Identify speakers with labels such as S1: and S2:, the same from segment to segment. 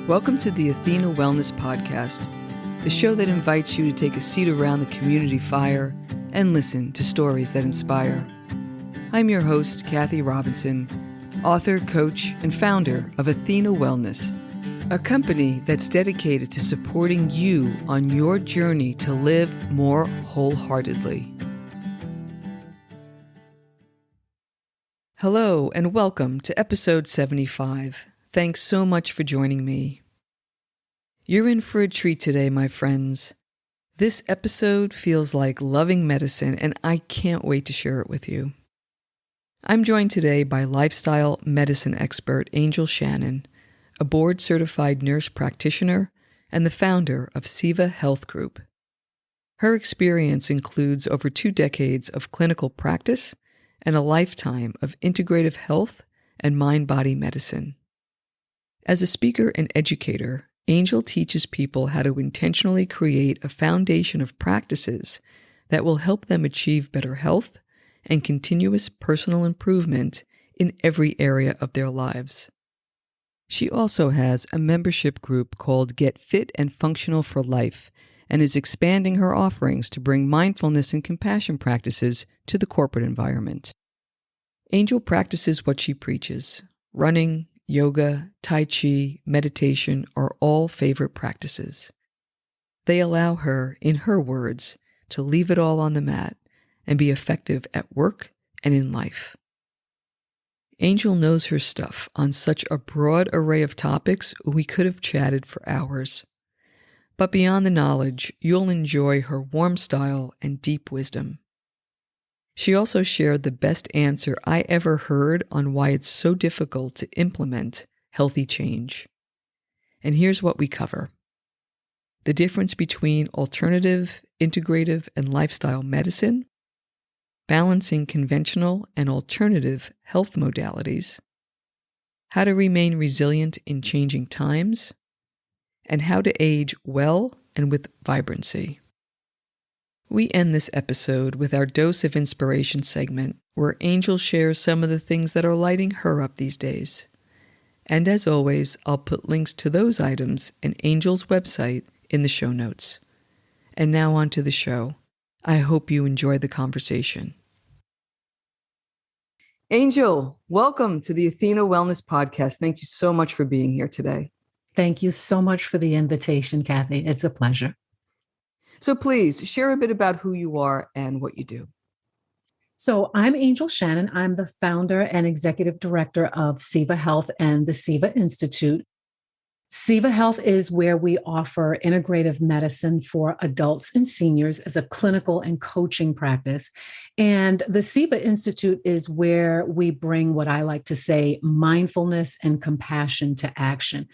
S1: Welcome to the Athena Wellness Podcast, the show that invites you to take a seat around the community fire and listen to stories that inspire. I'm your host, Kathy Robinson, author, coach, and founder of Athena Wellness, a company that's dedicated to supporting you on your journey to live more wholeheartedly. Hello, and welcome to episode 75. Thanks so much for joining me. You're in for a treat today, my friends. This episode feels like loving medicine, and I can't wait to share it with you. I'm joined today by lifestyle medicine expert Angel Shannon, a board-certified nurse practitioner and the founder of Seva Health Group. Her experience includes over 2 decades of clinical practice and a lifetime of integrative health and mind-body medicine. As a speaker and educator, Angel teaches people how to intentionally create a foundation of practices that will help them achieve better health and continuous personal improvement in every area of their lives. She also has a membership group called Get Fit and Functional for Life and is expanding her offerings to bring mindfulness and compassion practices to the corporate environment. Angel practices what she preaches. Running, yoga, tai chi, meditation are all favorite practices. They allow her, in her words, to leave it all on the mat and be effective at work and in life. Angel knows her stuff on such a broad array of topics we could have chatted for hours. But beyond the knowledge, you'll enjoy her warm style and deep wisdom. She also shared the best answer I ever heard on why it's so difficult to implement healthy change. And here's what we cover: the difference between alternative, integrative, and lifestyle medicine, balancing conventional and alternative health modalities, how to remain resilient in changing times, and how to age well and with vibrancy. We end this episode with our Dose of Inspiration segment, where Angel shares some of the things that are lighting her up these days. And as always, I'll put links to those items and Angel's website in the show notes. And now on to the show. I hope you enjoy the conversation. Angel, welcome to the Athena Wellness Podcast. Thank you so much for being here today.
S2: Thank you so much for the invitation, Kathy. It's a pleasure.
S1: So please share a bit about who you are and what you do.
S2: So I'm Angel Shannon. I'm the founder and executive director of Seva Health and the Seva Institute. Seva Health is where we offer integrative medicine for adults and seniors as a clinical and coaching practice. And the Seva Institute is where we bring what I like to say mindfulness and compassion to action.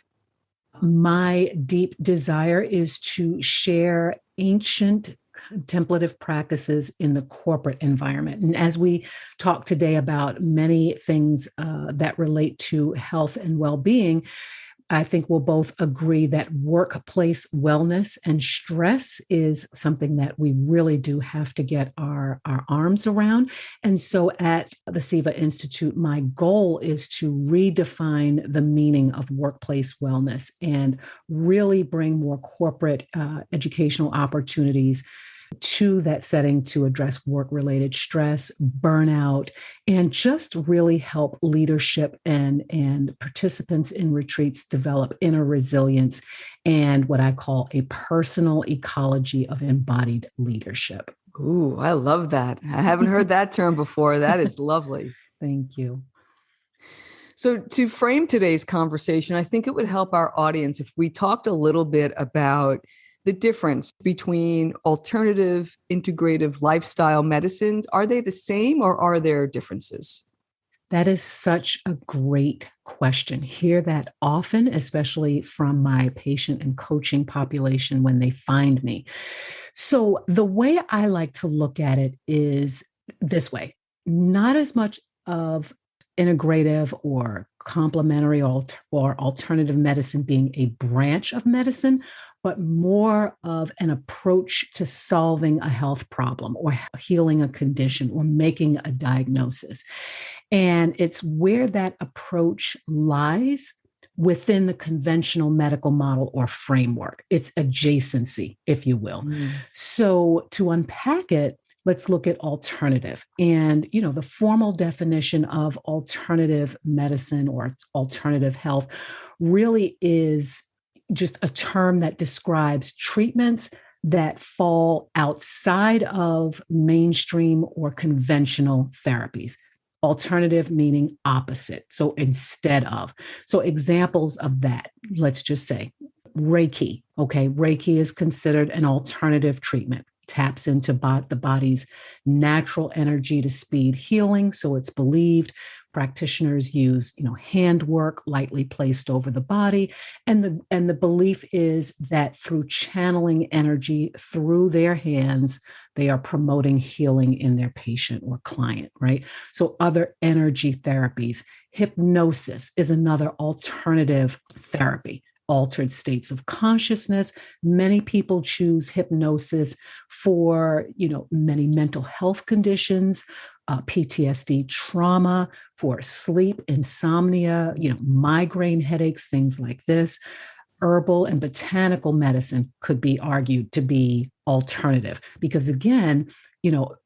S2: My deep desire is to share ancient contemplative practices in the corporate environment. And as we talk today about many things that relate to health and well-being, I think we'll both agree that workplace wellness and stress is something that we really do have to get our arms around. And so at the Seva Institute, my goal is to redefine the meaning of workplace wellness and really bring more corporate educational opportunities to that setting to address work-related stress, burnout, and just really help leadership and participants in retreats develop inner resilience and what I call a personal ecology of embodied leadership.
S1: Ooh, I love that. I haven't heard that term before. That is lovely.
S2: Thank you.
S1: So to frame today's conversation, I think it would help our audience if we talked a little bit about the difference between alternative, integrative lifestyle medicines. Are they the same or are there differences?
S2: That is such a great question. Hear that often, especially from my patient and coaching population when they find me. So the way I like to look at it is this way: not as much of integrative or complementary or alternative medicine being a branch of medicine, but more of an approach to solving a health problem or healing a condition or making a diagnosis. And it's where that approach lies within the conventional medical model or framework. It's adjacency, if you will. So to unpack it, let's look at alternative. And, the formal definition of alternative medicine or alternative health really is just a term that describes treatments that fall outside of mainstream or conventional therapies. Alternative meaning opposite. So instead of. So examples of that, let's just say Reiki. Okay. Reiki is considered an alternative treatment, taps into the body's natural energy to speed healing. So it's believed practitioners use, handwork lightly placed over the body. And the belief is that through channeling energy through their hands, they are promoting healing in their patient or client, right? So other energy therapies, hypnosis is another alternative therapy. Altered states of consciousness. Many people choose hypnosis for, many mental health conditions, PTSD, trauma, for sleep, insomnia, migraine headaches, things like this. Herbal and botanical medicine could be argued to be alternative because, again,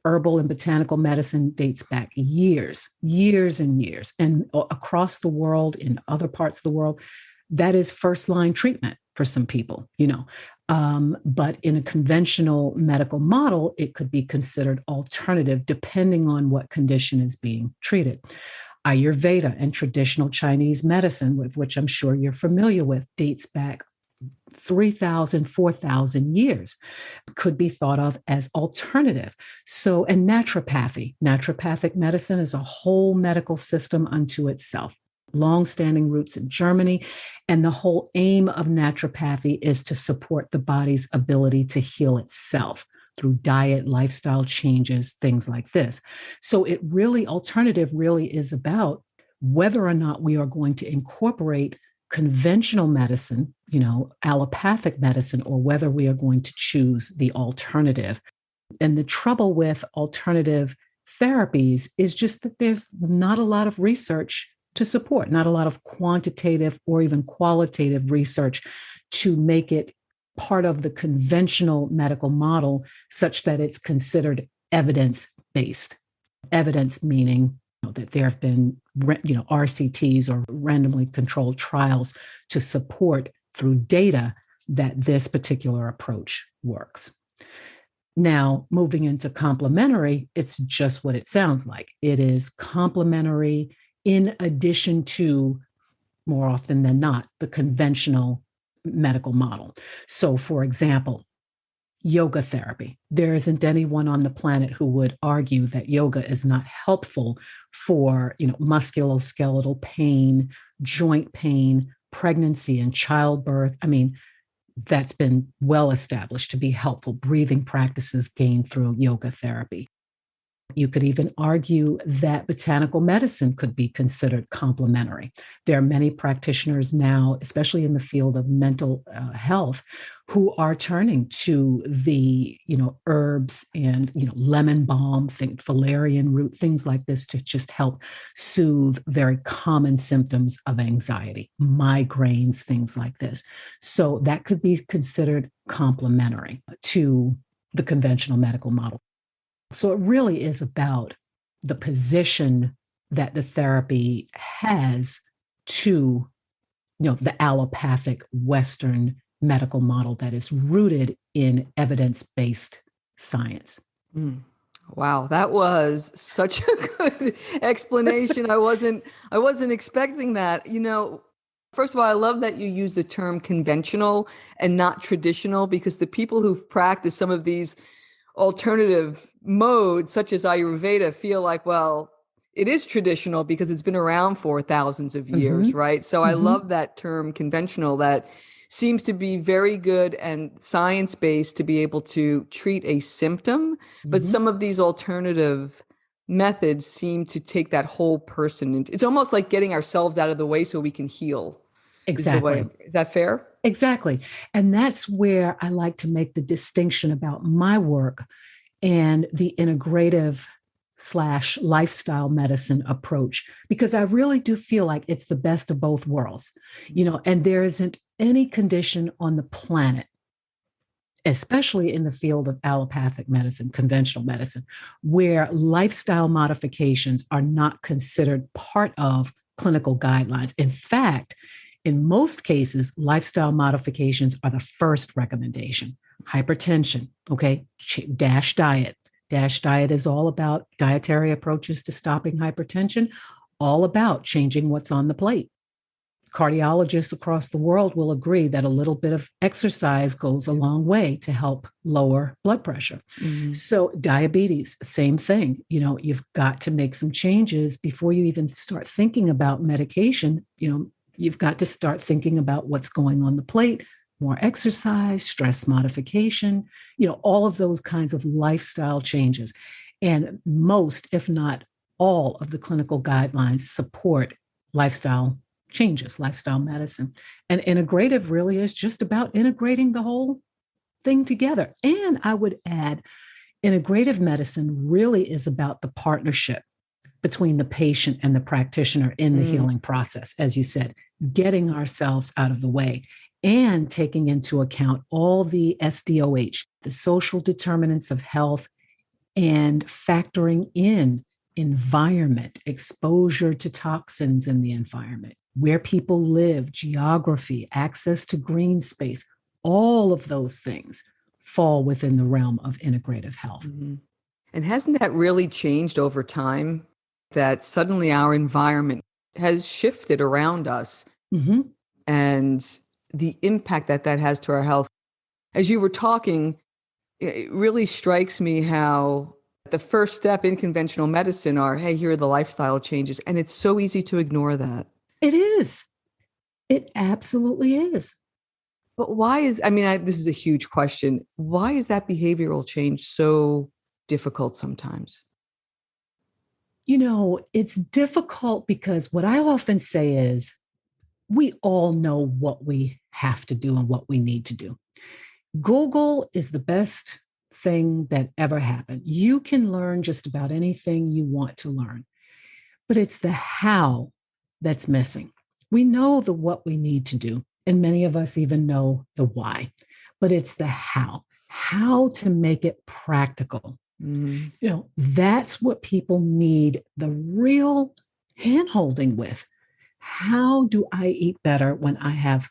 S2: herbal and botanical medicine dates back years and years. And across the world, in other parts of the world, that is first line treatment for some people, but in a conventional medical model, it could be considered alternative depending on what condition is being treated. Ayurveda and traditional Chinese medicine, with which I'm sure you're familiar with, dates back 3,000, 4,000 years, could be thought of as alternative. So, and naturopathic medicine is a whole medical system unto itself. Long-standing roots in Germany. And the whole aim of naturopathy is to support the body's ability to heal itself through diet, lifestyle changes, things like this. So alternative really is about whether or not we are going to incorporate conventional medicine, allopathic medicine, or whether we are going to choose the alternative. And the trouble with alternative therapies is just that there's not a lot of research to support, not a lot of quantitative or even qualitative research to make it part of the conventional medical model such that it's considered evidence-based. Evidence meaning that there have been RCTs or randomly controlled trials to support through data that this particular approach works. Now, moving into complementary, it's just what it sounds like. It is complementary in addition to, more often than not, the conventional medical model. So, for example, yoga therapy. There isn't anyone on the planet who would argue that yoga is not helpful for, musculoskeletal pain, joint pain, pregnancy and childbirth. I mean, that's been well established to be helpful. Breathing practices gained through yoga therapy. You could even argue that botanical medicine could be considered complementary. There are many practitioners now, especially in the field of mental health, who are turning to the, herbs and, lemon balm, valerian root, things like this to just help soothe very common symptoms of anxiety, migraines, things like this. So that could be considered complementary to the conventional medical model. So it really is about the position that the therapy has to, the allopathic Western medical model that is rooted in evidence-based science.
S1: Wow, that was such a good explanation. I wasn't expecting that. First of all, I love that you use the term conventional and not traditional, because the people who've practiced some of these alternative modes, such as Ayurveda, feel like, well, it is traditional because it's been around for thousands of years, right? So I love that term conventional. That seems to be very good and science-based to be able to treat a symptom. But some of these alternative methods seem to take that whole person. It's almost like getting ourselves out of the way so we can heal.
S2: Exactly.
S1: Is that fair?
S2: Exactly. And that's where I like to make the distinction about my work and the integrative slash lifestyle medicine approach, because I really do feel like it's the best of both worlds, and there isn't any condition on the planet, especially in the field of allopathic medicine, conventional medicine, where lifestyle modifications are not considered part of clinical guidelines. In fact, in most cases, lifestyle modifications are the first recommendation. Hypertension, okay, DASH diet. DASH diet is all about dietary approaches to stopping hypertension, all about changing what's on the plate. Cardiologists across the world will agree that a little bit of exercise goes a long way to help lower blood pressure. Mm-hmm. So diabetes, same thing. You've got to make some changes before you even start thinking about medication. You've got to start thinking about what's going on the plate, more exercise, stress modification, all of those kinds of lifestyle changes. And most, if not all, of the clinical guidelines support lifestyle changes, lifestyle medicine. And integrative really is just about integrating the whole thing together. And I would add, integrative medicine really is about the partnership between the patient and the practitioner in the healing process, as you said, getting ourselves out of the way and taking into account all the SDOH, the social determinants of health, and factoring in environment, exposure to toxins in the environment, where people live, geography, access to green space, all of those things fall within the realm of integrative health.
S1: Mm-hmm. And hasn't that really changed over time? That suddenly our environment has shifted around us, mm-hmm. and the impact that has to our health. As you were talking, it really strikes me how the first step in conventional medicine are, hey, here are the lifestyle changes. And it's so easy to ignore that.
S2: It is. It absolutely is.
S1: But why is, this is a huge question. Why is that behavioral change so difficult sometimes?
S2: It's difficult because what I often say is we all know what we have to do and what we need to do. Google is the best thing that ever happened. You can learn just about anything you want to learn, but it's the how that's missing. We know the what we need to do, and many of us even know the why, but it's the how to make it practical. Mm-hmm. That's what people need the real handholding with. How do I eat better when I have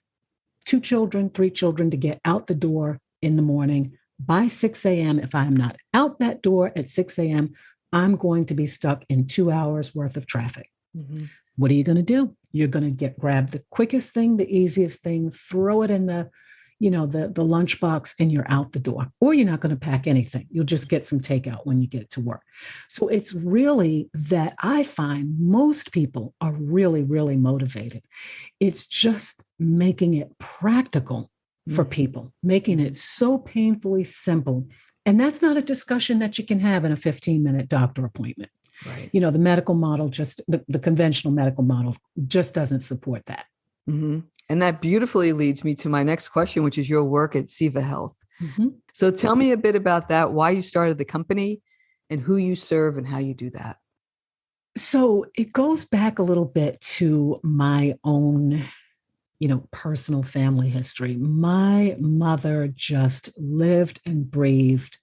S2: 2 children, 3 children to get out the door in the morning by 6 a.m.? If I'm not out that door at 6 a.m., I'm going to be stuck in 2 hours worth of traffic. Mm-hmm. What are you going to do? You're going to grab the quickest thing, the easiest thing, throw it in the lunchbox, and you're out the door. Or you're not going to pack anything. You'll just get some takeout when you get to work. So it's really that I find most people are really, really motivated. It's just making it practical for people, making it so painfully simple. And that's not a discussion that you can have in a 15-minute doctor appointment. Right. The medical model, the conventional medical model just doesn't support that.
S1: Mm-hmm. And that beautifully leads me to my next question, which is your work at Seva Health. Mm-hmm. So tell me a bit about that, why you started the company and who you serve and how you do that.
S2: So it goes back a little bit to my own, personal family history. My mother just lived and breathed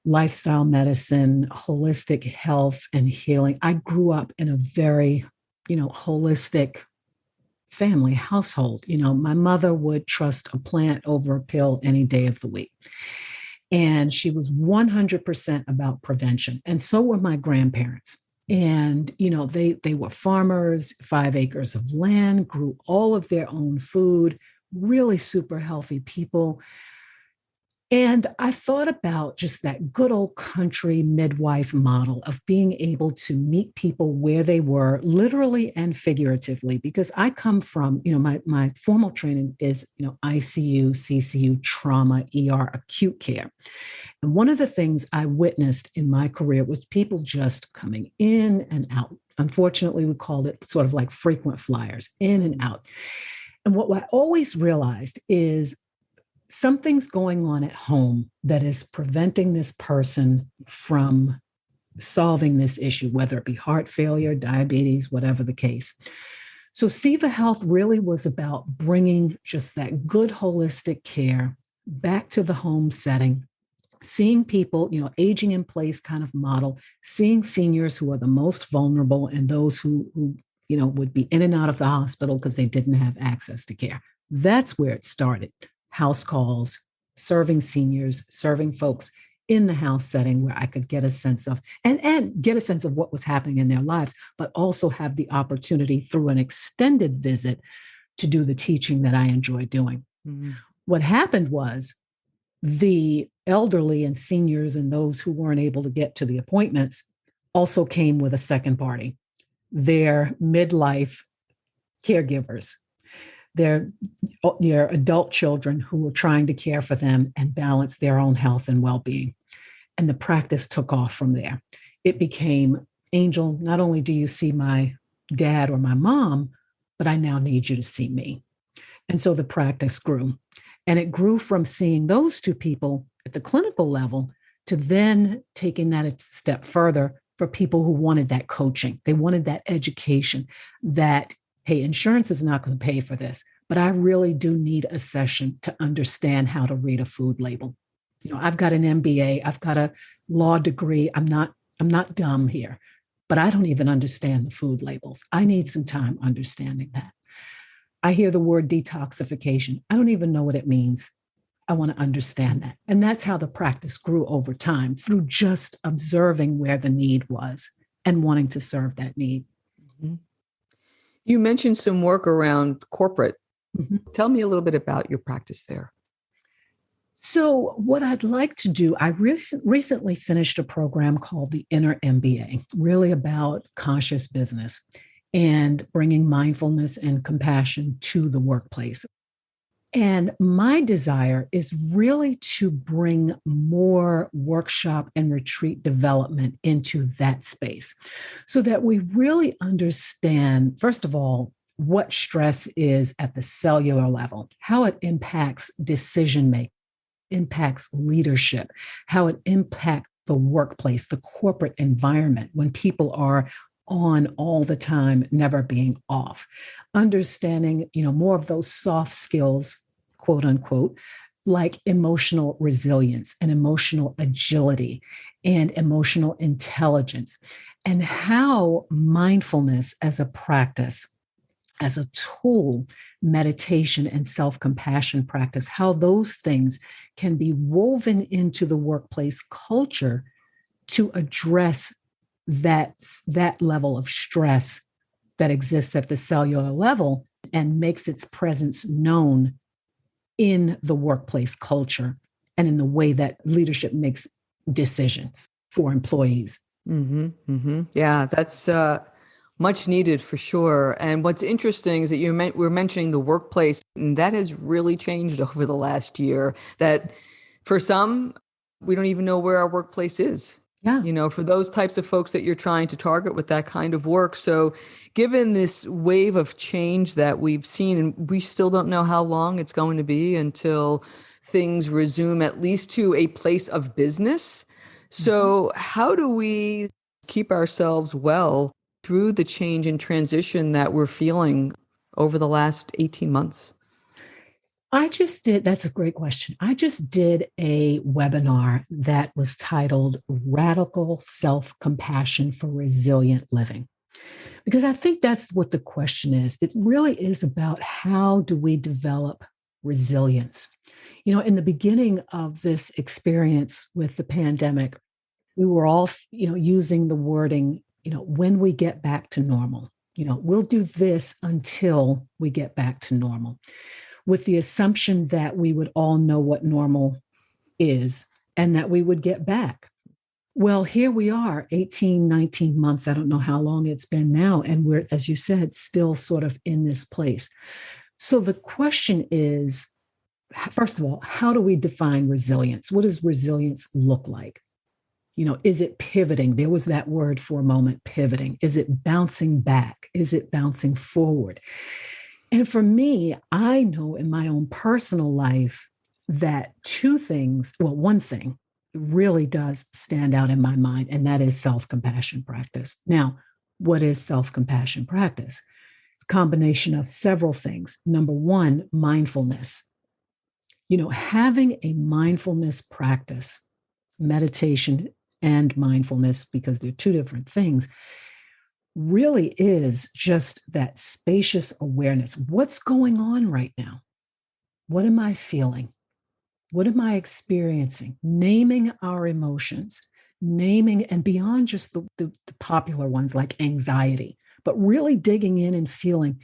S2: lifestyle medicine, holistic health and healing. I grew up in a very, holistic family household. My mother would trust a plant over a pill any day of the week. And she was 100% about prevention. And so were my grandparents. And, they were farmers, 5 acres of land, grew all of their own food, really super healthy people. And I thought about just that good old country midwife model of being able to meet people where they were, literally and figuratively, because I come from, my formal training is, ICU, CCU, trauma, ER, acute care. And one of the things I witnessed in my career was people just coming in and out. Unfortunately, we called it sort of like frequent flyers, in and out. And what I always realized is something's going on at home that is preventing this person from solving this issue, whether it be heart failure, diabetes, whatever the case. So Seva Health really was about bringing just that good holistic care back to the home setting, seeing people, aging in place kind of model, seeing seniors who are the most vulnerable and those who would be in and out of the hospital because they didn't have access to care. That's where it started. House calls, serving seniors, serving folks in the house setting where I could get a sense of and get a sense of what was happening in their lives, but also have the opportunity through an extended visit to do the teaching that I enjoy doing. Mm-hmm. What happened was the elderly and seniors and those who weren't able to get to the appointments also came with a second party, their midlife caregivers, their adult children who were trying to care for them and balance their own health and well-being. And the practice took off from there. It became, Angel, not only do you see my dad or my mom, but I now need you to see me. And so the practice grew. And it grew from seeing those two people at the clinical level to then taking that a step further for people who wanted that coaching. They wanted that education that, hey, insurance is not going to pay for this, but I really do need a session to understand how to read a food label. I've got an MBA, I've got a law degree. I'm not dumb here, but I don't even understand the food labels. I need some time understanding that. I hear the word detoxification. I don't even know what it means. I want to understand that. And that's how the practice grew over time, through just observing where the need was and wanting to serve that need.
S1: Mm-hmm. You mentioned some work around corporate. Mm-hmm. Tell me a little bit about your practice there.
S2: So what I'd like to do, I recently finished a program called the Inner MBA, really about conscious business and bringing mindfulness and compassion to the workplace. And my desire is really to bring more workshop and retreat development into that space so that we really understand, first of all, what stress is at the cellular level, how it impacts decision-making, impacts leadership, how it impacts the workplace, the corporate environment when people are on all the time, never being off. Understanding, more of those soft skills, quote unquote, like emotional resilience and emotional agility and emotional intelligence, and how mindfulness as a practice, as a tool, meditation and self-compassion practice, how those things can be woven into the workplace culture to address that level of stress that exists at the cellular level and makes its presence known in the workplace culture and in the way that leadership makes decisions for employees.
S1: Mm-hmm, mm-hmm. Yeah, that's much needed for sure. And what's interesting is that we're mentioning the workplace, and that has really changed over the last year. That for some, we don't even know where our workplace is.
S2: Yeah.
S1: For those types of folks that you're trying to target with that kind of work. So given this wave of change that we've seen, and we still don't know how long it's going to be until things resume at least to a place of business. So how do we keep ourselves well through the change and transition that we're feeling over the last 18 months?
S2: That's a great question. I just did a webinar that was titled Radical Self-Compassion for Resilient Living, because I think that's what the question is. It really is about how do we develop resilience? In the beginning of this experience with the pandemic, we were all, using the wording, when we get back to normal, we'll do this until we get back to normal, with the assumption that we would all know what normal is and that we would get back. Well, here we are, 18, 19 months. I don't know how long it's been now. And we're, as you said, still sort of in this place. So the question is, first of all, how do we define resilience? What does resilience look like? Is it pivoting? There was that word for a moment, pivoting. Is it bouncing back? Is it bouncing forward? And for me, I know in my own personal life that one thing really does stand out in my mind, and that is self-compassion practice. Now, what is self-compassion practice? It's a combination of several things. Number one, mindfulness. Having a mindfulness practice, meditation and mindfulness, because they're two different things, really is just that spacious awareness. What's going on right now? What am I feeling? What am I experiencing? Naming our emotions, naming, and beyond just the popular ones like anxiety, but really digging in and feeling,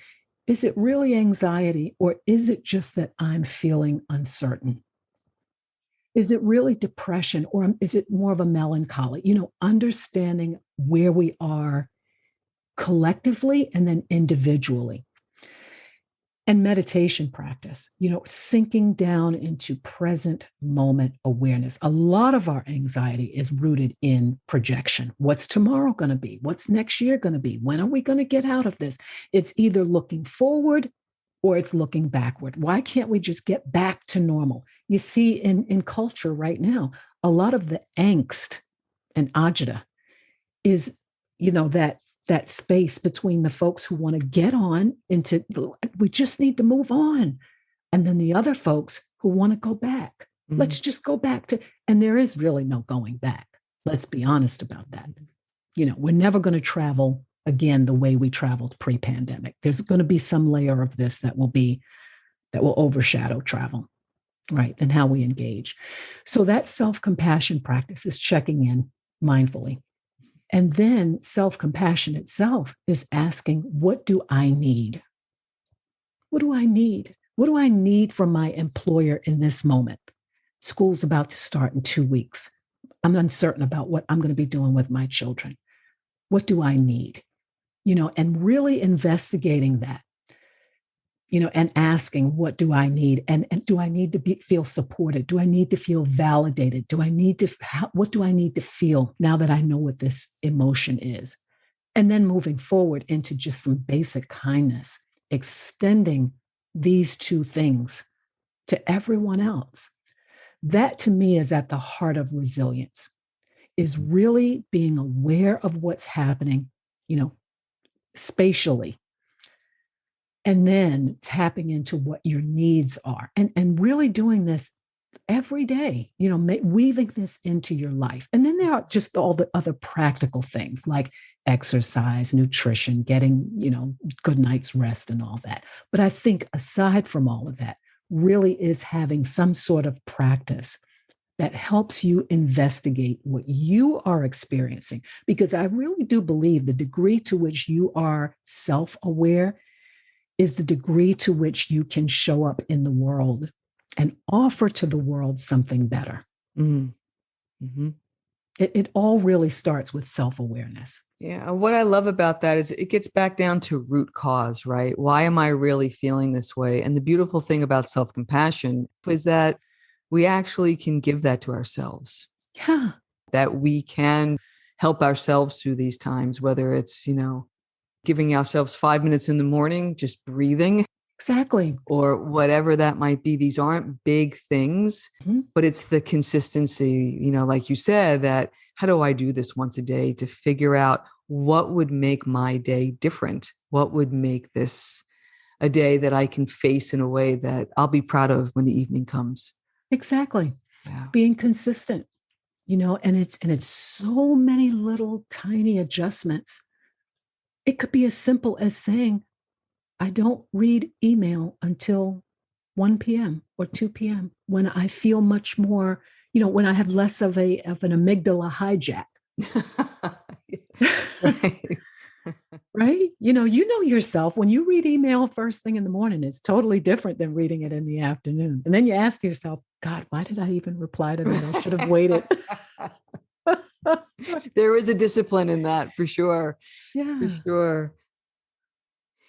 S2: is it really anxiety, or is it just that I'm feeling uncertain? Is it really depression, or is it more of a melancholy? Understanding where we are collectively and then individually. And meditation practice, sinking down into present moment awareness. A lot of our anxiety is rooted in projection. What's tomorrow going to be? What's next year going to be? When are we going to get out of this? It's either looking forward or it's looking backward. Why can't we just get back to normal? You see, in culture right now, a lot of the angst and agita is, that space between the folks who want to get on into, we just need to move on. And then the other folks who want to go back. Let's just go back to, and there is really no going back. Let's be honest about that. We're never going to travel again the way we traveled pre-pandemic. There's going to be some layer of this that will overshadow travel, right? And how we engage. So that self-compassion practice is checking in mindfully. And then self-compassion itself is asking, what do I need? What do I need? What do I need from my employer in this moment? School's about to start in 2 weeks. I'm uncertain about what I'm going to be doing with my children. What do I need? And really investigating that, and asking, what do I need? And do I need to feel supported? Do I need to feel validated? What do I need to feel now that I know what this emotion is? And then moving forward into just some basic kindness, extending these two things to everyone else. That to me is at the heart of resilience, is really being aware of what's happening, spatially, and then tapping into what your needs are, and really doing this every day, weaving this into your life. And then there are just all the other practical things like exercise, nutrition, getting, good night's rest and all that. But I think aside from all of that, really is having some sort of practice that helps you investigate what you are experiencing. Because I really do believe the degree to which you are self-aware is the degree to which you can show up in the world and offer to the world something better.
S1: Mm-hmm.
S2: It all really starts with self-awareness.
S1: Yeah. What I love about that is it gets back down to root cause, right? Why am I really feeling this way? And the beautiful thing about self-compassion is that we actually can give that to ourselves.
S2: Yeah.
S1: That we can help ourselves through these times, whether it's, giving ourselves 5 minutes in the morning, just breathing.
S2: Exactly.
S1: Or whatever that might be. These aren't big things, but it's the consistency, like you said, that how do I do this once a day to figure out what would make my day different? What would make this a day that I can face in a way that I'll be proud of when the evening comes?
S2: Exactly.
S1: Yeah.
S2: Being consistent, and it's so many little tiny adjustments. It could be as simple as saying, I don't read email until 1 p.m. or 2 p.m. when I feel much more, when I have less of an amygdala hijack.
S1: Right.
S2: Right? You know yourself, when you read email first thing in the morning, it's totally different than reading it in the afternoon. And then you ask yourself, God, why did I even reply to that? I should have waited.
S1: There is a discipline in that for sure.
S2: Yeah.
S1: For sure.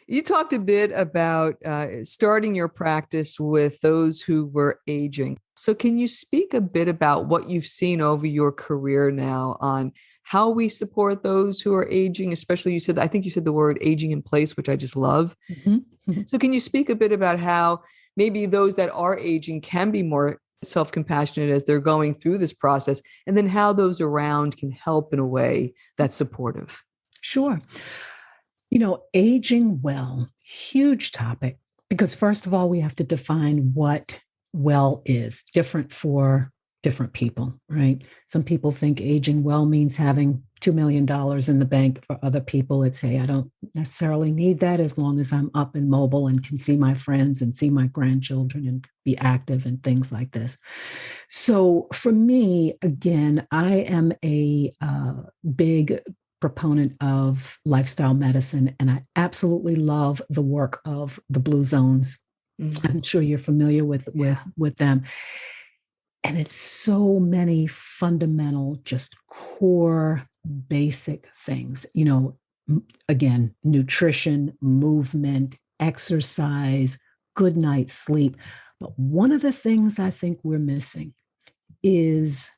S1: You talked a bit about starting your practice with those who were aging. So can you speak a bit about what you've seen over your career now on how we support those who are aging, especially I think you said the word aging in place, which I just love.
S2: Mm-hmm. Mm-hmm.
S1: So can you speak a bit about how maybe those that are aging can be more self-compassionate as they're going through this process, and then how those around can help in a way that's supportive.
S2: Sure. Aging well, huge topic, because first of all, we have to define what well is different for different people, right? Some people think aging well means having $2 million in the bank. For other people, it's, hey, I don't necessarily need that as long as I'm up and mobile and can see my friends and see my grandchildren and be active and things like this. So for me, again, I am a big proponent of lifestyle medicine, and I absolutely love the work of the Blue Zones. I'm sure you're familiar with them. And it's so many fundamental, just core, basic things. Again, nutrition, movement, exercise, good night's sleep. But one of the things I think we're missing is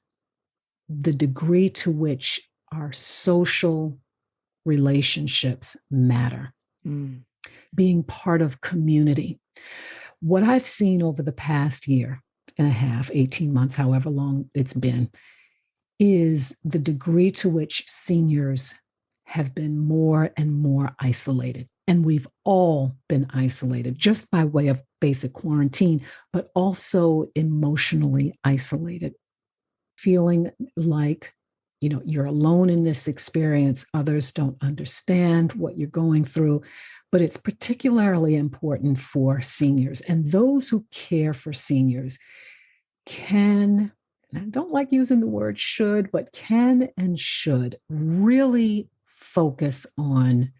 S2: the degree to which our social relationships matter. Being part of community. What I've seen over the past year and a half, 18 months, however long it's been, is the degree to which seniors have been more and more isolated. And we've all been isolated just by way of basic quarantine, but also emotionally isolated, feeling like you're alone in this experience. Others don't understand what you're going through, but it's particularly important for seniors. And those who care for seniors can, and I don't like using the word should, but can and should really focus on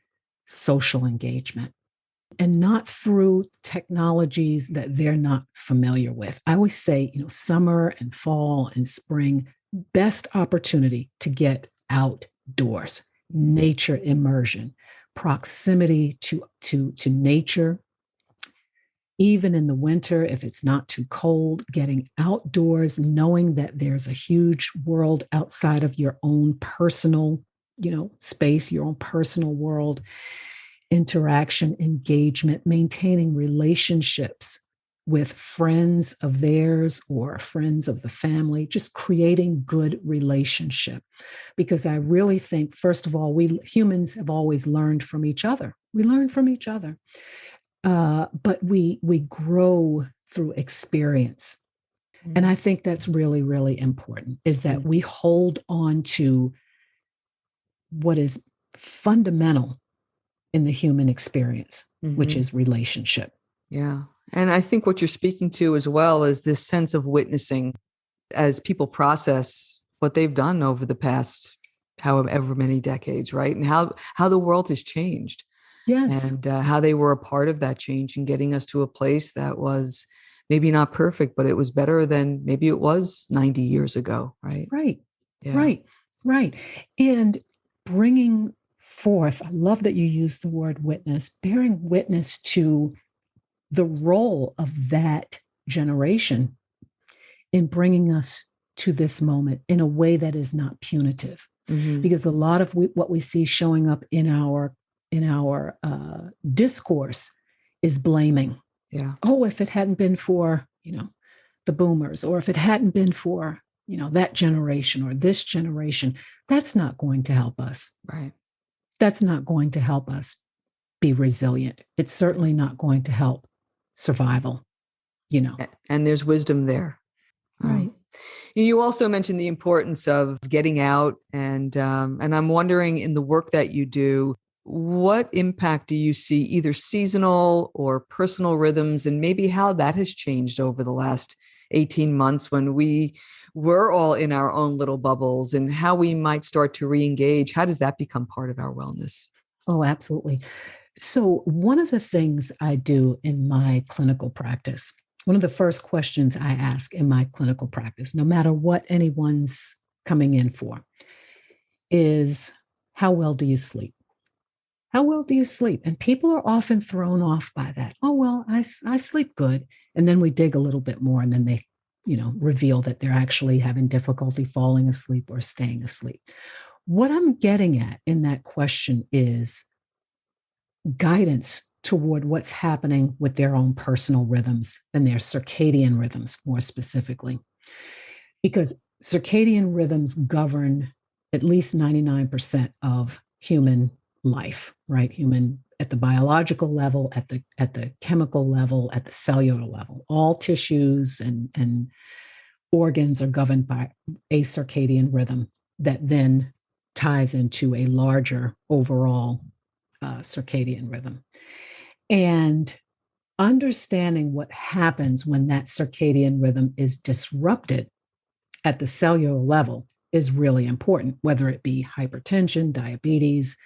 S2: social engagement, and not through technologies that they're not familiar with. I always say, summer and fall and spring, best opportunity to get outdoors, nature immersion, proximity to nature. Even in the winter, if it's not too cold, getting outdoors, knowing that there's a huge world outside of your own personal, space, your own personal world, interaction, engagement, maintaining relationships with friends of theirs or friends of the family, just creating good relationship. Because I really think, first of all, we humans have always learned from each other. We learn from each other. But we grow through experience. And I think that's really, really important, is that we hold on to what is fundamental in the human experience, which is relationship.
S1: Yeah. And I think what you're speaking to as well is this sense of witnessing as people process what they've done over the past however many decades, right? And how the world has changed.
S2: Yes.
S1: And how they were a part of that change and getting us to a place that was maybe not perfect, but it was better than maybe it was 90 years ago, right?
S2: Right.
S1: Yeah.
S2: Right. And bringing forth, I love that you use the word witness, bearing witness to the role of that generation in bringing us to this moment in a way that is not punitive. Because a lot of what we see showing up in our discourse is blaming.
S1: Yeah.
S2: Oh, if it hadn't been for, the boomers, or if it hadn't been for, that generation or this generation, that's not going to help us.
S1: Right.
S2: That's not going to help us be resilient. It's certainly not going to help survival,
S1: And there's wisdom there.
S2: Right.
S1: You also mentioned the importance of getting out, and I'm wondering, in the work that you do, what impact do you see, either seasonal or personal rhythms, and maybe how that has changed over the last 18 months when we were all in our own little bubbles, and how we might start to re-engage? How does that become part of our wellness?
S2: Oh, absolutely. So one of the things I do in my clinical practice, one of the first questions I ask in my clinical practice, no matter what anyone's coming in for, is how well do you sleep? How well do you sleep? And people are often thrown off by that. Oh, well, I sleep good. And then we dig a little bit more, and then they, reveal that they're actually having difficulty falling asleep or staying asleep. What I'm getting at in that question is guidance toward what's happening with their own personal rhythms and their circadian rhythms, more specifically. Because circadian rhythms govern at least 99% of human life, right? Human at the biological level, at the chemical level, at the cellular level. All tissues and organs are governed by a circadian rhythm that then ties into a larger overall circadian rhythm. And understanding what happens when that circadian rhythm is disrupted at the cellular level is really important, whether it be hypertension, diabetes,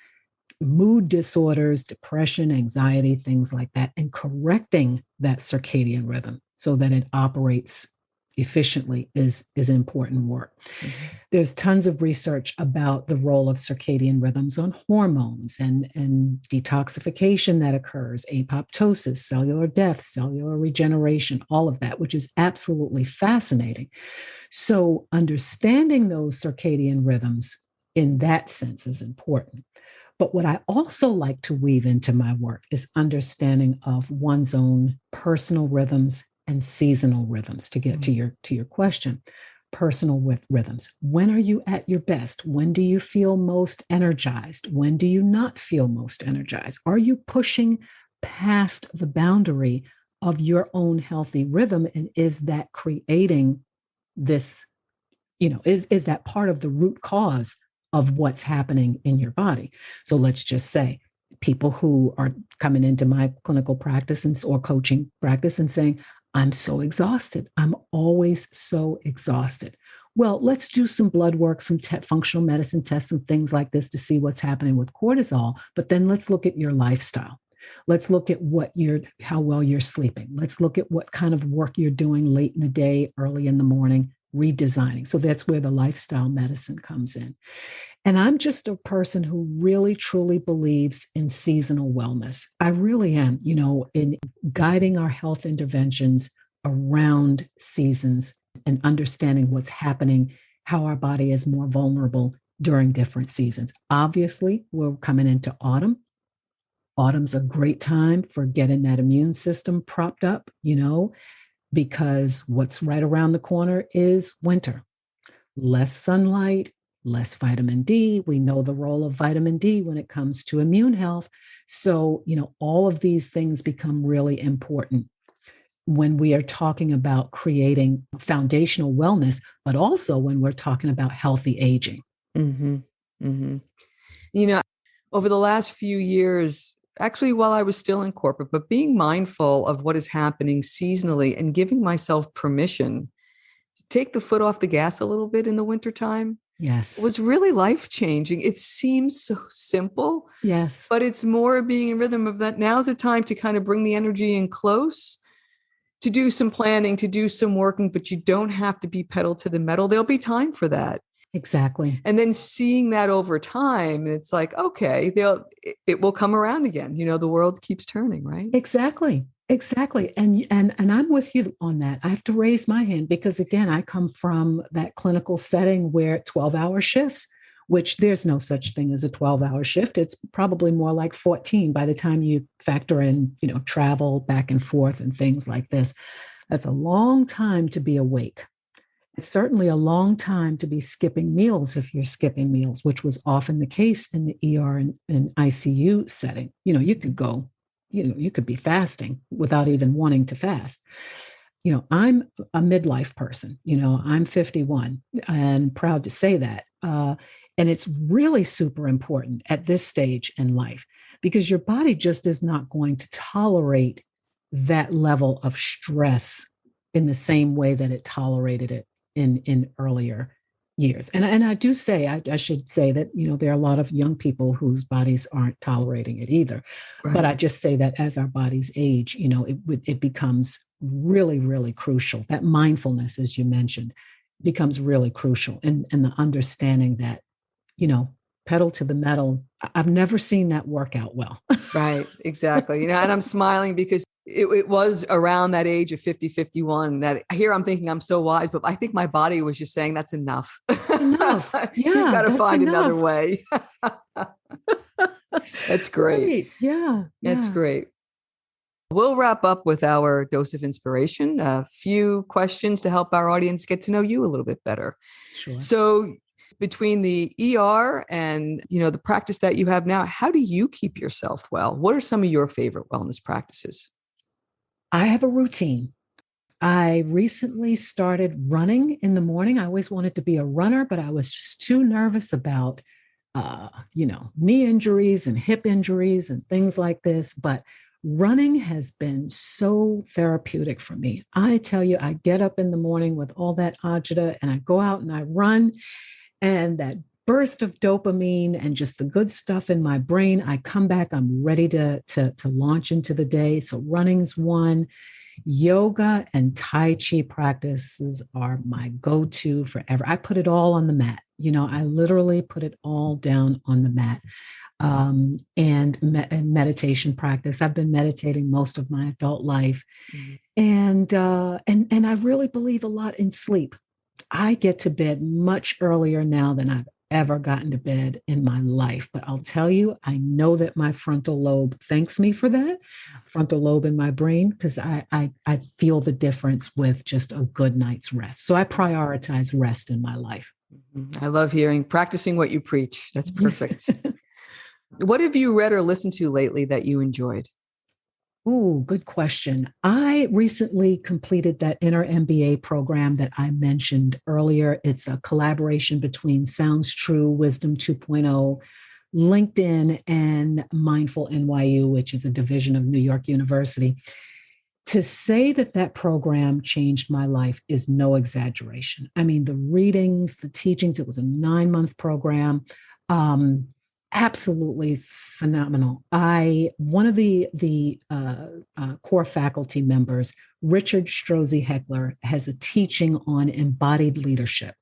S2: mood disorders, depression, anxiety, things like that, and correcting that circadian rhythm so that it operates efficiently is important work. Mm-hmm. There's tons of research about the role of circadian rhythms on hormones and detoxification that occurs, apoptosis, cellular death, cellular regeneration, all of that, which is absolutely fascinating. So understanding those circadian rhythms in that sense is important. But what I also like to weave into my work is understanding of one's own personal rhythms and seasonal rhythms, to get to your question. Personal rhythms. When are you at your best? When do you feel most energized? When do you not feel most energized? Are you pushing past the boundary of your own healthy rhythm? And is that creating this, is that part of the root cause of what's happening in your body? So let's just say people who are coming into my clinical practice or coaching practice and saying, I'm so exhausted. I'm always so exhausted. Well, let's do some blood work, some functional medicine tests, some things like this to see what's happening with cortisol. But then let's look at your lifestyle. Let's look at how well you're sleeping. Let's look at what kind of work you're doing late in the day, early in the morning, redesigning. So that's where the lifestyle medicine comes in. And I'm just a person who really, truly believes in seasonal wellness. I really am, in guiding our health interventions around seasons and understanding what's happening, how our body is more vulnerable during different seasons. Obviously, we're coming into autumn. Autumn's a great time for getting that immune system propped up, because what's right around the corner is winter. Less sunlight, less vitamin D. We know the role of vitamin D when it comes to immune health. So, all of these things become really important when we are talking about creating foundational wellness, but also when we're talking about healthy aging.
S1: Mm-hmm. Mm-hmm. Over the last few years, actually, while I was still in corporate, but being mindful of what is happening seasonally and giving myself permission to take the foot off the gas a little bit in the wintertime.
S2: Yes.
S1: Was really life-changing. It seems so simple.
S2: Yes.
S1: But it's more being in rhythm of that. Now's the time to kind of bring the energy in close, to do some planning, to do some working, but you don't have to be pedal to the metal. There'll be time for that.
S2: Exactly.
S1: And then seeing that over time, and it's like, okay, it will come around again. The world keeps turning, right?
S2: Exactly. And I'm with you on that. I have to raise my hand because, again, I come from that clinical setting where 12-hour shifts, which there's no such thing as a 12-hour shift. It's probably more like 14 by the time you factor in, travel back and forth and things like this. That's a long time to be awake. It's certainly a long time to be skipping meals if you're skipping meals, which was often the case in the ER and ICU setting. You could go, you could be fasting without even wanting to fast. I'm a midlife person. I'm 51 and proud to say that. And it's really super important at this stage in life because your body just is not going to tolerate that level of stress in the same way that it tolerated it in earlier years. And I do say, I should say that, there are a lot of young people whose bodies aren't tolerating it either. Right. But I just say that as our bodies age, it becomes really, really crucial. That mindfulness, as you mentioned, becomes really crucial. And the understanding that, pedal to the metal, I've never seen that work out well.
S1: Right, exactly. And I'm smiling because it was around that age of 50, 51 that here I'm thinking I'm so wise, but I think my body was just saying that's enough.
S2: Enough. Yeah.
S1: You've got to find
S2: enough.
S1: another way. That's great.
S2: Right. Yeah.
S1: That's great. We'll wrap up with our dose of inspiration, a few questions to help our audience get to know you a little bit better.
S2: Sure.
S1: So between the ER and, the practice that you have now, how do you keep yourself well? What are some of your favorite wellness practices?
S2: I have a routine. I recently started running in the morning. I always wanted to be a runner, but I was just too nervous about, knee injuries and hip injuries and things like this. But running has been so therapeutic for me. I tell you, I get up in the morning with all that agita and I go out and I run, and that burst of dopamine and just the good stuff in my brain, I come back, I'm ready to launch into the day. So running's one. Yoga and tai chi practices are my go-to forever. I put it all on the mat. I literally put it all down on the mat. And meditation practice. I've been meditating most of my adult life, and I really believe a lot in sleep. I get to bed much earlier now than I've ever gotten to bed in my life. But I'll tell you, I know that my frontal lobe thanks me for that, frontal lobe in my brain, because I feel the difference with just a good night's rest. So I prioritize rest in my life.
S1: I love hearing practicing what you preach. That's perfect. What have you read or listened to lately that you enjoyed?
S2: Oh, good question. I recently completed that inner MBA program that I mentioned earlier. It's a collaboration between Sounds True, Wisdom 2.0, LinkedIn, and Mindful NYU, which is a division of New York University. To say that that program changed my life is no exaggeration. I mean, the readings, the teachings, it was a 9-month program. Absolutely phenomenal. One of the core faculty members, Richard Strozzi Heckler, has a teaching on embodied leadership,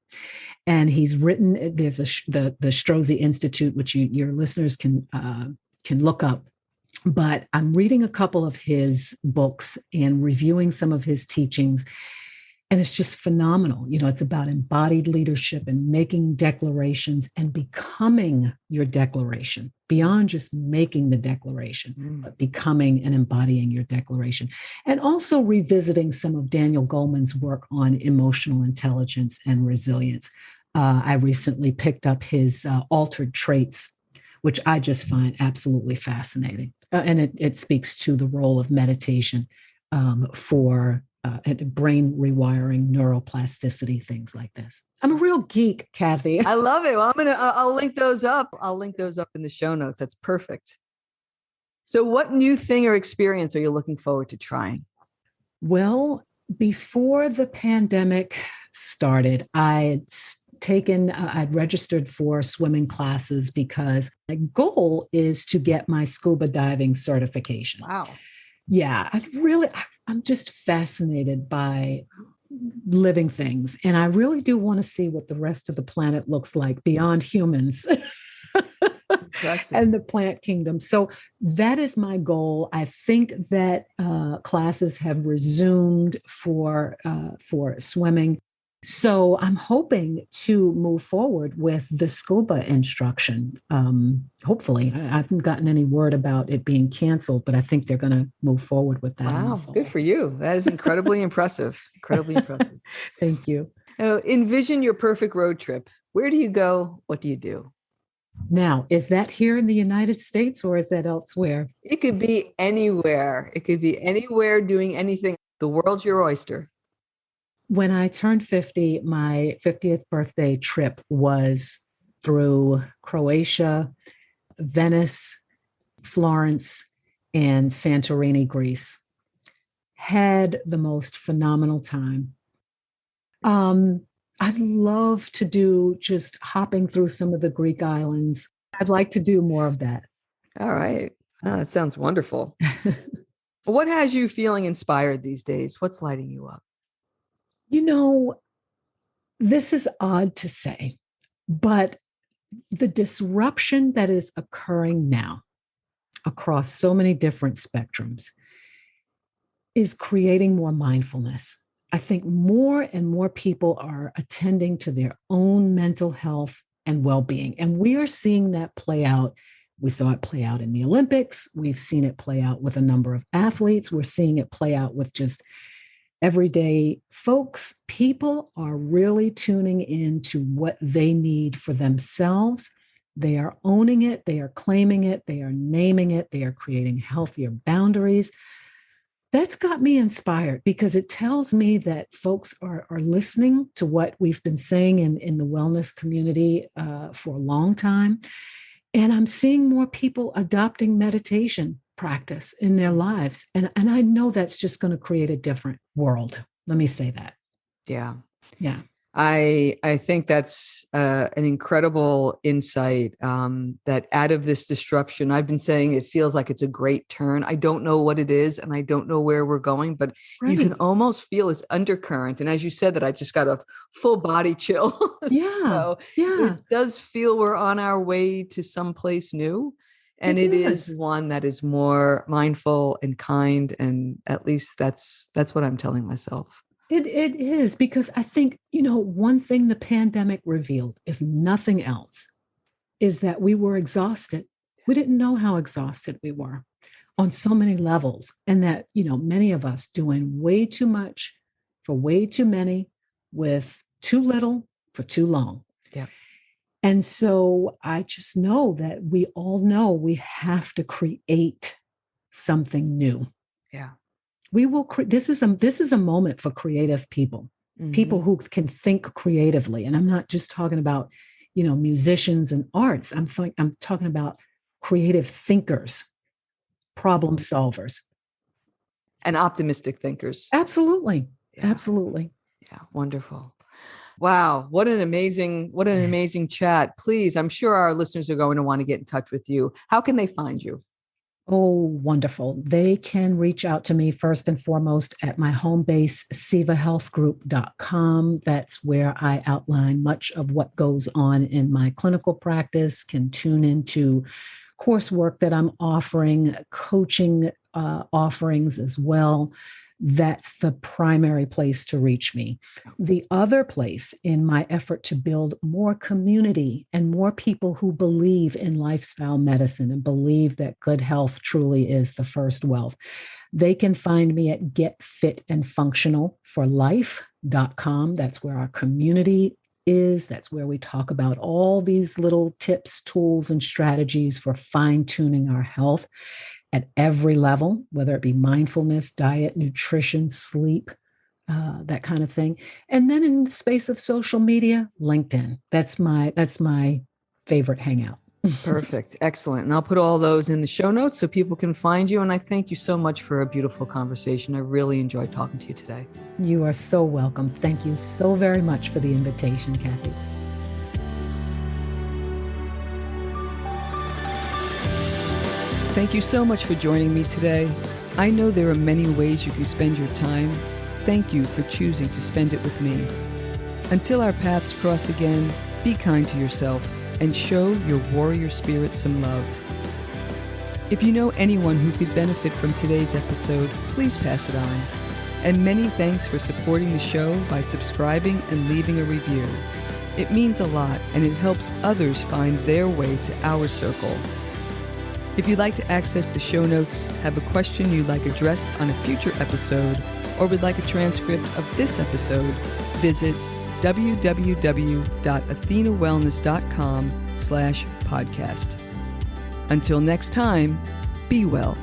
S2: and he's written. There's the Strozzi Institute, which your listeners can look up. But I'm reading a couple of his books and reviewing some of his teachings. And it's just phenomenal. It's about embodied leadership and making declarations and becoming your declaration beyond just making the declaration, but becoming and embodying your declaration. And also revisiting some of Daniel Goleman's work on emotional intelligence and resilience. I recently picked up his Altered Traits, which I just find absolutely fascinating. And it speaks to the role of meditation for brain rewiring, neuroplasticity, things like this. I'm a real geek, Kathy.
S1: I love it. Well, I'll link those up. I'll link those up in the show notes. That's perfect. So what new thing or experience are you looking forward to trying?
S2: Well, before the pandemic started, I'd registered for swimming classes because my goal is to get my scuba diving certification.
S1: Wow.
S2: Yeah, I'm just fascinated by living things. And I really do want to see what the rest of the planet looks like beyond humans and the plant kingdom. So that is my goal. I think that classes have resumed for swimming. So I'm hoping to move forward with the scuba instruction. Hopefully, I haven't gotten any word about it being canceled, but I think they're going to move forward with that.
S1: Wow, good for you. That is incredibly impressive. Incredibly impressive.
S2: Thank you.
S1: Envision your perfect road trip. Where do you go? What do you do?
S2: Now, is that here in the United States or is that elsewhere?
S1: It could be anywhere. It could be anywhere doing anything. The world's your oyster.
S2: When I turned 50, my 50th birthday trip was through Croatia, Venice, Florence, and Santorini, Greece. Had the most phenomenal time. I'd love to do just hopping through some of the Greek islands. I'd like to do more of that.
S1: All right. Oh, that sounds wonderful. What has you feeling inspired these days? What's lighting you up?
S2: This is odd to say, but the disruption that is occurring now across so many different spectrums is creating more mindfulness. I think more and more people are attending to their own mental health and well-being. And we are seeing that play out We saw it play out in the Olympics. We've seen it play out with a number of athletes. We're seeing it play out with just everyday folks. People are really tuning into what they need for themselves. They are owning it. They are claiming it. They are naming it. They are creating healthier boundaries. That's got me inspired because it tells me that folks are listening to what we've been saying in the wellness community for a long time. And I'm seeing more people adopting meditation practice in their lives. And I know that's just going to create a different world. Let me say that.
S1: Yeah.
S2: Yeah.
S1: I think that's an incredible insight that out of this disruption, I've been saying it feels like it's a great turn. I don't know what it is and I don't know where we're going, but you can almost feel this undercurrent. And as you said that, I just got a full body chill.
S2: Yeah.
S1: So it does feel we're on our way to someplace new. And it is one that is more mindful and kind. And at least that's what I'm telling myself.
S2: It is, because I think, one thing the pandemic revealed, if nothing else, is that we were exhausted. We didn't know how exhausted we were on so many levels. And that, many of us doing way too much for way too many with too little for too long.
S1: Yeah.
S2: And so I just know that we all know we have to create something new.
S1: Yeah.
S2: We will. This is a moment for creative people, people who can think creatively. And I'm not just talking about, musicians and arts. I'm talking about creative thinkers, problem solvers,
S1: and optimistic thinkers.
S2: Absolutely, absolutely.
S1: Yeah, wonderful. Wow, what an amazing chat. Please, I'm sure our listeners are going to want to get in touch with you. How can they find you?
S2: Oh, wonderful. They can reach out to me first and foremost at my home base, sevahealthgroup.com. That's where I outline much of what goes on in my clinical practice, can tune into coursework that I'm offering, coaching offerings as well. That's the primary place to reach me. The other place, in my effort to build more community and more people who believe in lifestyle medicine and believe that good health truly is the first wealth, they can find me at getfitandfunctionalforlife.com. That's where our community is. That's where we talk about all these little tips, tools, and strategies for fine-tuning our health at every level, whether it be mindfulness, diet, nutrition, sleep, that kind of thing. And then in the space of social media, LinkedIn. That's my favorite hangout.
S1: Perfect. Excellent. And I'll put all those in the show notes so people can find you. And I thank you so much for a beautiful conversation. I really enjoyed talking to you today.
S2: You are so welcome. Thank you so very much for the invitation, Kathy.
S1: Thank you so much for joining me today. I know there are many ways you can spend your time. Thank you for choosing to spend it with me. Until our paths cross again, be kind to yourself and show your warrior spirit some love. If you know anyone who could benefit from today's episode, please pass it on. And many thanks for supporting the show by subscribing and leaving a review. It means a lot and it helps others find their way to our circle. If you'd like to access the show notes, have a question you'd like addressed on a future episode, or would like a transcript of this episode, visit www.athenawellness.com/podcast. Until next time, be well.